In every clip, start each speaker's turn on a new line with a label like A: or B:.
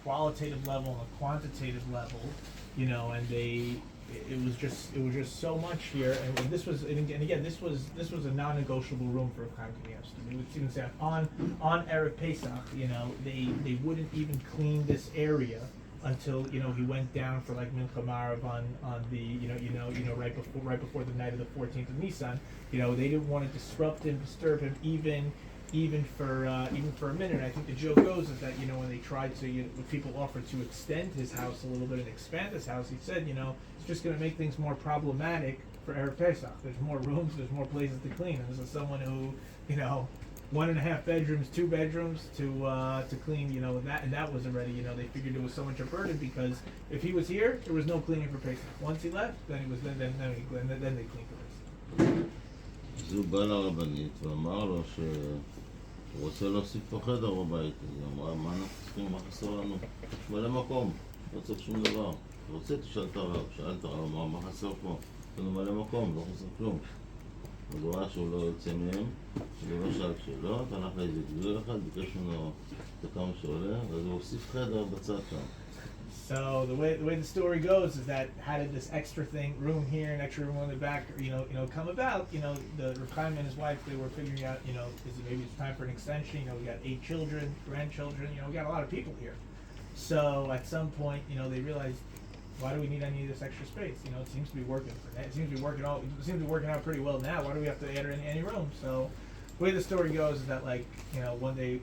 A: qualitative level and a quantitative level, you know, and it was just so much here, and this was, and again, this was a non-negotiable room for Chaim Kanievsky. They would even say on Erev Pesach, you know, they wouldn't even clean this area until, you know, he went down for like Mincha Marav on the, you know right before the night of the 14th of Nisan. You know, they didn't want to disturb him even for a minute. And I think the joke goes is that, you know, when they tried to, when people offered to extend his house a little bit and expand his house, he said, you know, it's just going to make things more problematic for Erev Pesach. There's more rooms, there's more places to clean. And this is someone who, you know, 1.5 bedrooms, 2 bedrooms to clean, you know, and that was already, you know, they figured it was so much a burden, because if he was here, there was no cleaning for Pesach. Once he left, then they cleaned for Pesach.
B: אז הוא בא לרבנית ואמר לו שהוא רוצה להוסיף פה חדר בבית. היא אמרה, מה אנחנו צריכים, מה חסר לנו? יש מלא מקום, לא צריך שום דבר. רוצה תשאל את הרב, שאל את הרב, אמר, מה חסר פה? יש לנו מלא מקום, לא חסר כלום. אז הוא ראה שהוא לא יוצא מהם, הוא לא שאל שאלות, הלך לאיזה גדול אחד, ביקש ממנו את כמה שעולה, אז הוא הוסיף חדר בצד שם.
A: So the way the story goes is that how did this extra room here and extra room on the back, you know, come about? You know, the Reb Chaim and his wife, they were figuring out, you know, maybe it's time for an extension. You know, we got 8 children, grandchildren. You know, we got a lot of people here. So at some point, you know, they realized, why do we need any of this extra space? You know, it seems to be working out pretty well now. Why do we have to add any room? So the way the story goes is that, like, you know, one day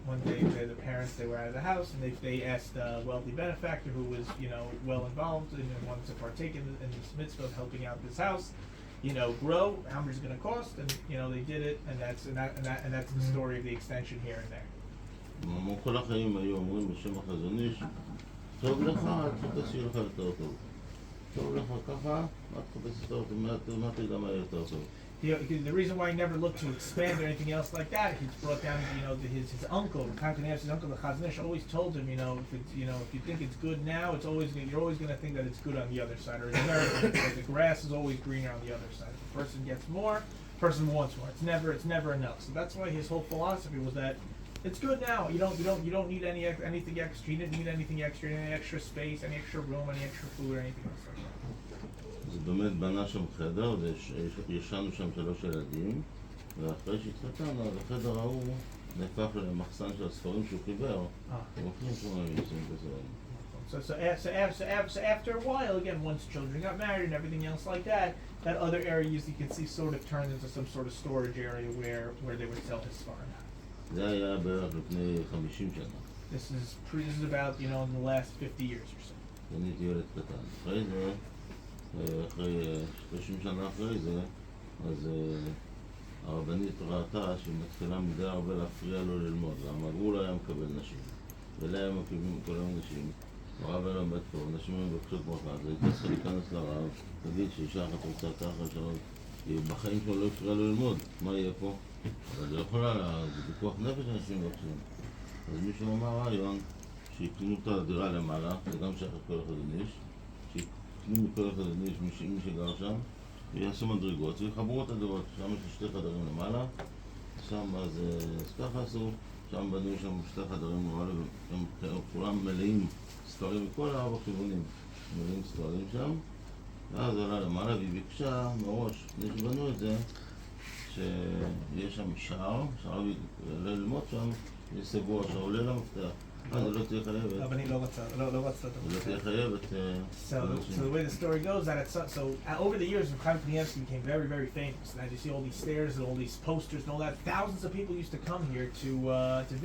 A: the parents, they were out of the house, and they asked a wealthy benefactor who was, you know, well involved and wanted to partake in this mitzvah of helping out this house, you know, grow. How much is going to cost? And, you know, they did it, and that's the story of the extension here and there.
B: כל החיים היו אומרים בשם החזון איש, טוב לך, תחפש שיהיה לך יותר טוב. טוב לך ככה, מה תחפש יותר טוב? מה תדע מה יותר טוב?
A: You know, the reason why he never looked to expand or anything else like that, he's brought down, you know, his uncle, his uncle, the Chazon Ish, always told him, you know, if you think it's good now, you're always going to think that it's good on the other side, or the grass is always greener on the other side. If the person gets more, the person wants more. It's never enough. So that's why his whole philosophy was that it's good now. You don't need anything extra. He didn't need anything extra, any extra space, any extra room, any extra food, or anything else like that.
B: אז באמת בנה שם חדר, וישנו שם 3 ילדים, ואחרי שהתחתנו, החדר ההוא נהפך למחסן של הספרים שהוא חיבר.
A: So after a while, again, once children got married and everything else like that, that other area, you can see, sort of turned into some sort of storage area where they would sell his sfarim.
B: זה היה בערך לפני 50 שנה.
A: This is about, you know, in the last 50 years or so.
B: אני הייתי ילד קטן. אחרי זה, אחרי 30 שנה אחרי זה, אז הרבנית ראתה שמתחילה מדי הרבה להפריע לו ללמוד. למה הוא לא היה מקבל נשים, ואלה היה מקבלים כל היום נשים. הרב היה לומד טוב, נשים היו מבקשות ברכה, אז הייתה צריכה להיכנס לרב, תגיד שאישה אחת רוצה ככה שלום, כי בחיים שלו לא הפריע לו ללמוד, מה יהיה פה? אבל לא יכולה, זה פיקוח נפש אנשים מבקשים. אז מישהו אמר רעיון, שיקנו את הדירה למעלה, זה גם שייך את כל החזון איש, שיקנו מכל החזון איש מי שגר שם, ויעשו מדרגות ויחברו את הדירות, שם יש 2 חדרים למעלה, שם אז ככה עשו, שם בנו שם 2 חדרים למעלה, והם כולם מלאים ספרים מכל 4 כיוונים, מלאים ספרים שם, ואז עלה למעלה והיא ביקשה מראש, לפני שבנו את זה, שיש שם שער ללמוד שם, יש סגור שעולה למפתח. זה לא תהיה חייבת.
A: אבל אני לא רצה.
B: זה לא תהיה חייבת.
A: So the way the story goes, over the years, Chaim Kanievsky became very, very famous. And as you see all these stairs and all these posters and all that, thousands of people used to come here to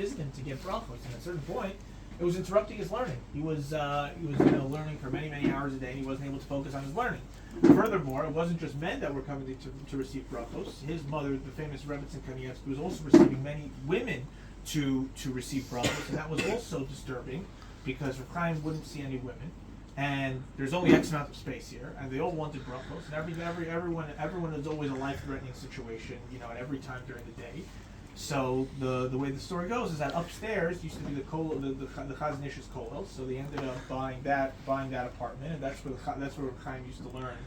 A: visit him to get brachos. And at a certain point, it was interrupting his learning. He was learning for many, many hours a day, and he wasn't able to focus on his learning. Furthermore, it wasn't just men that were coming to receive brachos. His mother, the famous Rebbetzin Kanievsky, was also receiving many women to receive brachos, and that was also disturbing because Reb Chaim wouldn't see any women, and there's only X amount of space here, and they all wanted brachos, and everyone is always a life-threatening situation, you know, at every time during the day. So the way the story goes is that upstairs used to be the Chazon Ish's kollel, so they ended up buying that apartment, and that's where Reb Chaim used to learn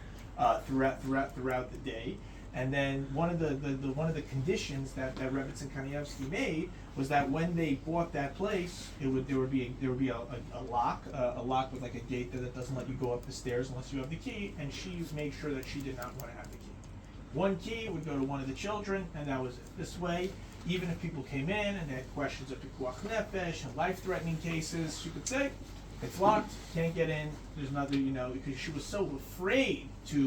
A: throughout the day. And then one of the conditions that Rebbe and Kanievsky made was that when they bought that place, there would be a lock with like a gate that doesn't let you go up the stairs unless you have the key. And she made sure that she did not want to have the key. One key would go to one of the children, and that was it. This way, even if people came in and they had questions of pikuach nefesh and life-threatening cases, she could say, "It's locked, can't get in." There's nothing, because she was so afraid to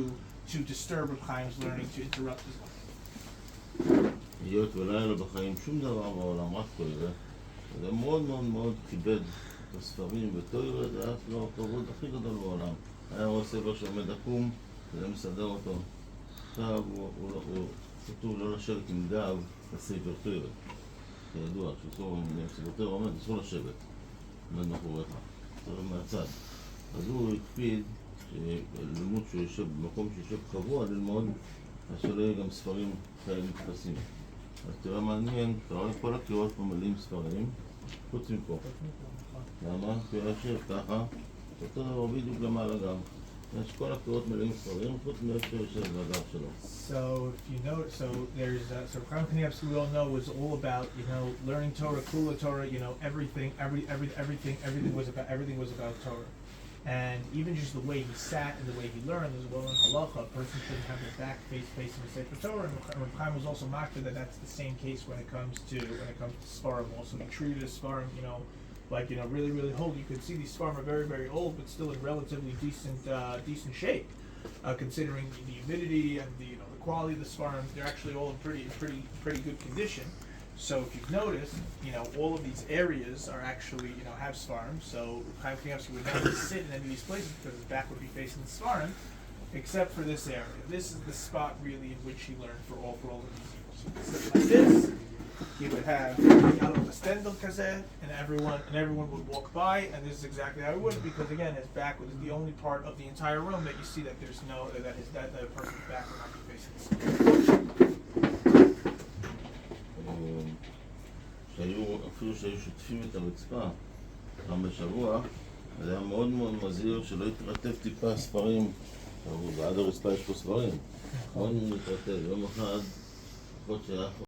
A: disturb Reb Chaim's learning, to interrupt his learning.
B: היות ולא היה לו בחיים שום דבר בעולם, רק תורה, זה מאוד מאוד מאוד כיבד את הספרים, ותורה זה היה לו הכבוד הכי גדול בעולם. היה רואה ספר שעומד עקום, זה מסדר אותו. עכשיו הוא כתוב לא לשבת עם גב לספר תורה. כידוע, כשספר תורה עומד, אסור לשבת. עומד מאחוריך, תורה מהצד. אז הוא הקפיד ללמוד שהוא יושב במקום שיושב קבוע ללמוד, אז שלא יהיה גם ספרים כאלה מתפסים. אז תראה מעניין, אתה רואה כל הקירות פה מלאים ספרים, חוץ מפה. למה? כי הוא יושב ככה, אותו דבר בדיוק למעלה גם. יש כל הקירות מלאים ספרים, חוץ מאיפה שיושב בגב שלו.
A: So if you know, there's so Chaim Kanievsky we all know was all about learning Torah, Kula Torah, everything was about Torah. And even just the way he sat and the way he learned, as well in halacha, a person shouldn't have their back facing the Sefer Torah. And Reb Chaim was also makbid that that's the same case when it comes to Sfarim. Also, he treated as Sfarim, really, really old. You could see these Sfarim are very, very old, but still in relatively decent shape, considering the humidity and the quality of the Sfarim. They're actually all in pretty good condition. So if you've noticed, all of these areas are actually, have Sfarim. So Chaim Kanievsky would never sit in any of these places because his back would be facing the Sfarim, except for this area. This is the spot really in which he learned for all of these years. So like this, he would have a stendel kazeh, and everyone would walk by, and this is exactly how he would, because again, his back was the only part of the entire room that you see that there's that a person's back would not be facing the Sfarim.
B: אפילו שהיו שוטפים את הרצפה פעם בשבוע, אז היה מאוד מאוד מזהיר שלא יתרטב טיפה ספרים, ועד הרצפה יש פה ספרים, מאוד מאוד יתרטב. יום אחד, לפחות שהיה